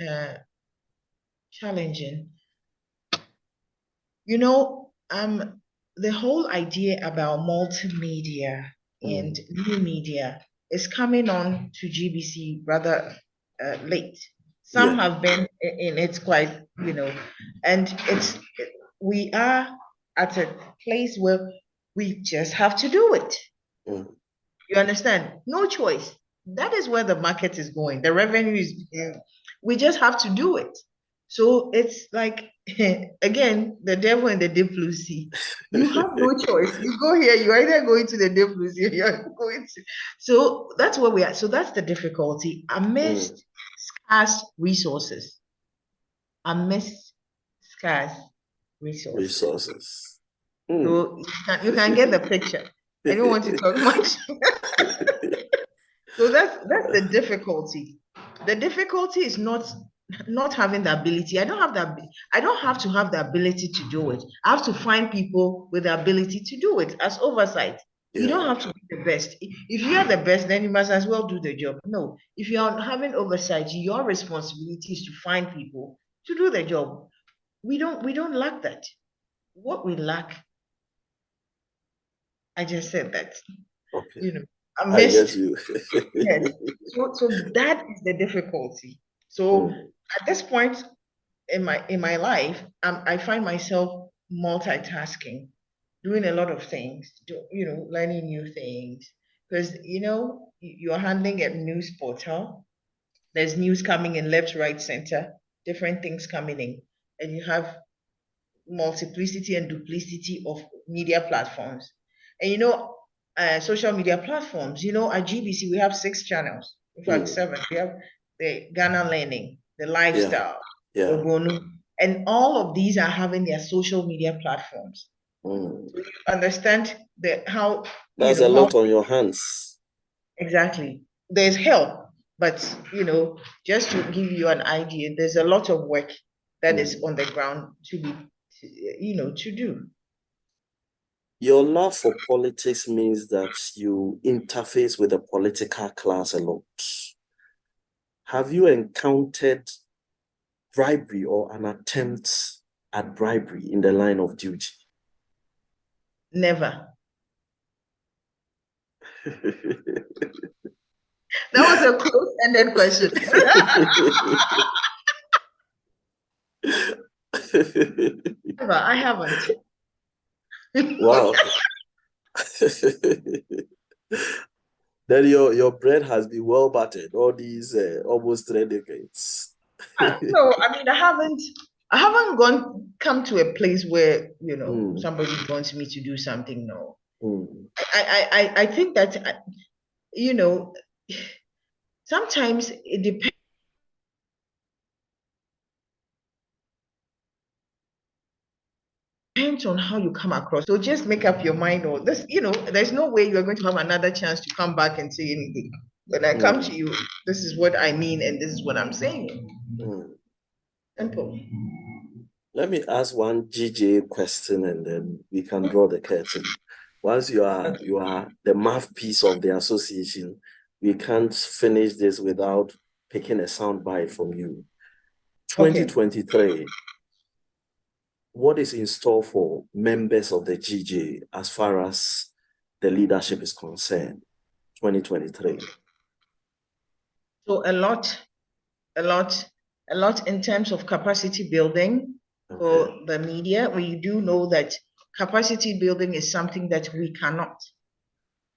The whole idea about multimedia and new media is coming on to GBC rather late. Some have been in it quite, and we are at a place where we just have to do it. You understand? No choice. That is where the market is going. The revenue is, we just have to do it. So it's like, again, the devil in the deep blue sea. You have no choice. You go here, you're either going to the deep blue sea, you're going to. So that's where we are. So that's the difficulty amidst scarce resources. Amidst scarce resources. So you can get the picture. I don't want to talk much. So that's the difficulty. The difficulty is not having the ability. I don't have to have the ability to do it. I have to find people with the ability to do it as oversight. You don't have to be the best. If you are the best, then you must as well do the job. No, if you are having oversight, your responsibility is to find people to do the job. We don't lack that. What we lack, I just said that. Okay. You know, I get you. Yes. So that is the difficulty. So at this point in my life, I find myself multitasking, doing a lot of things, learning new things. Because you're handling a news portal. There's news coming in left, right, center, different things coming in, and you have multiplicity and duplicity of media platforms. And social media platforms, at GBC, we have 6 channels. In fact, 7. We have the Ghana Learning, the Lifestyle, Obonu, and all of these are having their social media platforms. So you understand how that's a lot on your hands. Exactly. There's help, but just to give you an idea, there's a lot of work that is on the ground to do. Your love for politics means that you interface with the political class a lot. Have you encountered bribery or an attempt at bribery in the line of duty? Never. That was a close-ended question. Never, I haven't. Wow. Then your bread has been well buttered all these almost 3 decades. No, I mean, I haven't come to a place where somebody wants me to do something. No. I think that sometimes it depends on how you come across. So just make up your mind, or this, there's no way you're going to have another chance to come back and say anything. When I come to you, this is what I mean, and this is what I'm saying. Simple. Let me ask one GJ question, and then we can draw the curtain. Once you are the mouthpiece of the association, we can't finish this without picking a soundbite from you. 2023. What is in store for members of the GJ as far as the leadership is concerned? 2023. So a lot in terms of capacity building for the media. We do know that capacity building is something that we cannot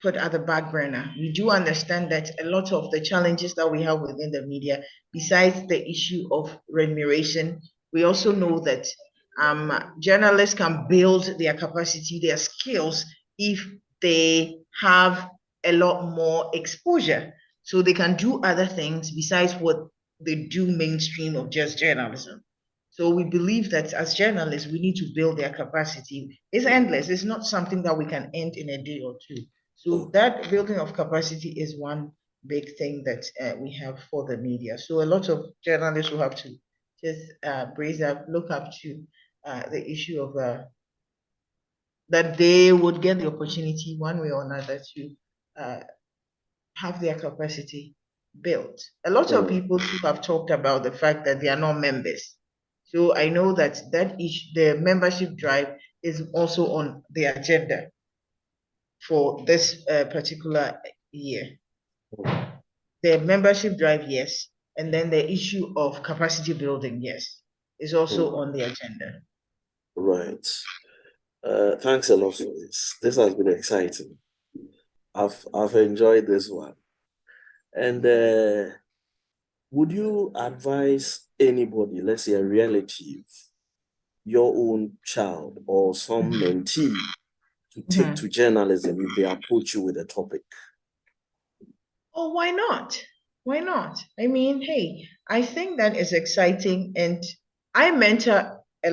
put at the back burner. We do understand that a lot of the challenges that we have within the media, besides the issue of remuneration, we also know that journalists can build their capacity, their skills, if they have a lot more exposure. So they can do other things besides what they do mainstream of just journalism. So we believe that as journalists, we need to build their capacity. It's endless. It's not something that we can end in a day or two. So that building of capacity is one big thing that we have for the media. So a lot of journalists will have to just brace up, look up to the issue of that they would get the opportunity one way or another to have their capacity built. A lot of people have talked about the fact that they are not members. So I know that issue, the membership drive, is also on the agenda for this particular year. The membership drive, yes, and then the issue of capacity building, yes, is also on the agenda. Right. Thanks a lot for this. This has been exciting. I've enjoyed this one. And would you advise anybody, let's say a relative, your own child or some mentee, to take to journalism if they approach you with a topic? Oh, why not? Why not? I mean, hey, I think that is exciting. And I have a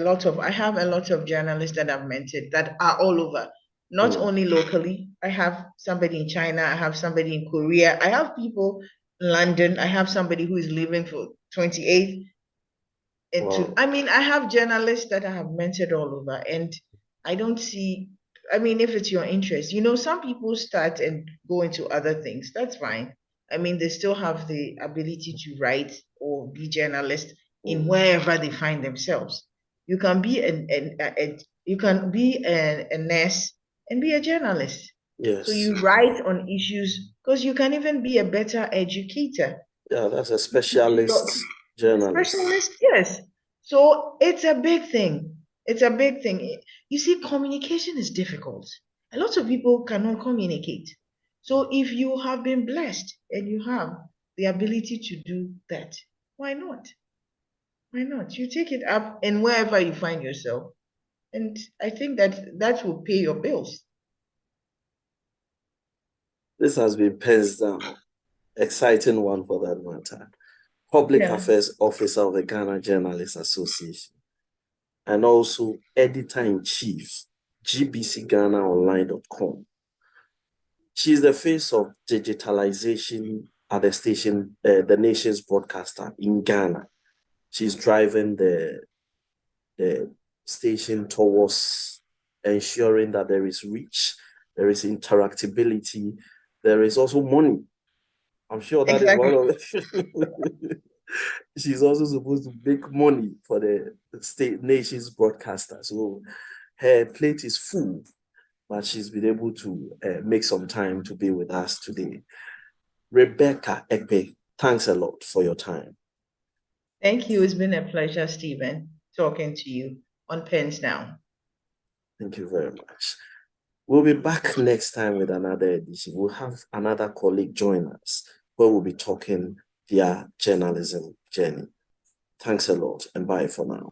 lot of journalists that I've mentored that are all over, not only locally. I have somebody in China, I have somebody in Korea, I have people in London, I have somebody who is living for 28 Wow. I mean, I have journalists that I have mentored all over, and I don't see, I mean, if it's your interest, some people start and go into other things. That's fine. I mean, they still have the ability to write or be journalists in wherever they find themselves. You can be you can be a nurse and be a journalist. So Yes. you write on issues because you can even be a better educator. Yeah, that's a specialist journalist. Specialist, yes. So it's a big thing. It's a big thing. You see, communication is difficult. A lot of people cannot communicate. So if you have been blessed and you have the ability to do that, why not? Why not? You take it up and wherever you find yourself. And I think that will pay your bills. This has been pens down. Exciting one for that matter. Public Yeah, Affairs Officer of the Ghana Journalists Association, and also Editor-in-Chief, gbcghanaonline.com. She's the face of digitalization at the station, the nation's broadcaster in Ghana. She's driving the station towards ensuring that there is reach, there is interactability, there is also money. I'm sure that is one exactly. of it. She's also supposed to make money for the state nation's broadcaster. So her plate is full, but she's been able to make some time to be with us today. Rebecca Ekpe, thanks a lot for your time. Thank you. It's been a pleasure, Stephen, talking to you on Pens Down. Thank you very much. We'll be back next time with another edition. We'll have another colleague join us where we'll be talking their journalism journey. Thanks a lot and bye for now.